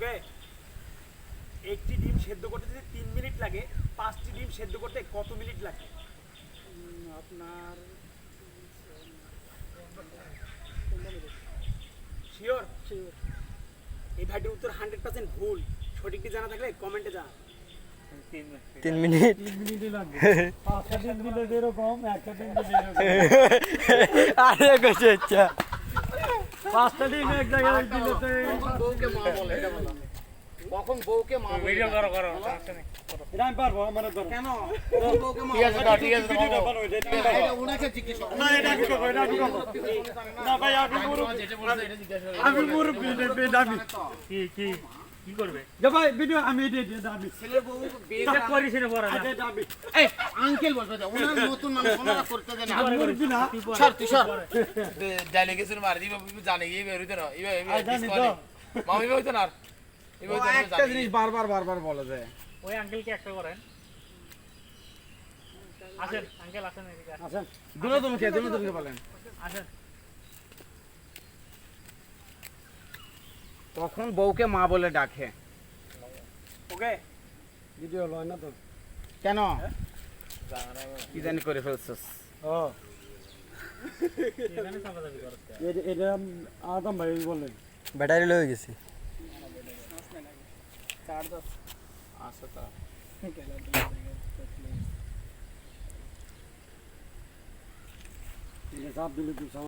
ওকে, একটি ডিম সেদ্ধ করতে যদি 3 মিনিট লাগে, 5টি ডিম সেদ্ধ করতে কত মিনিট লাগে? আপনার শিওর? এই ভাইটির উত্তর 100% ভুল। সঠিকটি জানা থাকলে কমেন্টে জানান। 3 মিনিট 3 মিনিটই লাগবে। 5টা ডিম দিলে যেরকম, একটা ডিম দিলে এরকম। আরে কইছে আচ্ছা 5টা ডিম এক জায়গায় দিলে তো বউকে মা বলে এটা বলো। কখন বউকে মা বলে? ভিডিও করো করো, সমস্যা নেই। এটা আমি পারবো, আমার ধরো। কেন? কখন বউকে মা বলে? ঠিক আছে ভিডিওটা ভালো হইছে, এটা আমি পারবো। এটা ওনাকে জিজ্ঞেস করো। না, এটা আমি করবো, এটা আমি করবো। না ভাই, আমি মুরব্বি, যেটা বলছে এটা জিজ্ঞাসা করো। আমি মুরব্বি, এটা আমি। কি করবে? যে ভাই ভিডিও আমি এটা আমি। ছেলের বউ বিয়ে চেক করিস না পড়া। এটা আমি। এই আঙ্কেল বলবে তো ওনার নতুন নাম ওনারা করতে দেন না। আমি মুরব্বি না। সর তুই সর। ডেলিগেশন মার দিবা জানে এই বেরুতে না। এই জানি তো। মামি হইতো না। এই হইতো না। একটা জিনিস বারবার বলে যায়। ওই আঙ্কেলকে একটা করেন। আসেন আঙ্কেল, আসেন এদিকে আসেন। আসেন। দুনোকে বলেন। আসেন। তখন বউকে মা বলে ডাকে। ওকে, ভিডিও লয় না তো। কেন? কি জানি করে ফেলছস। ও এখানে চাপাচাপি করো। এটা আদম ভাই বললেন। ব্যাটারি লয়ে গেছি আচ্ছা তা। এটা চাপ দিলে তুই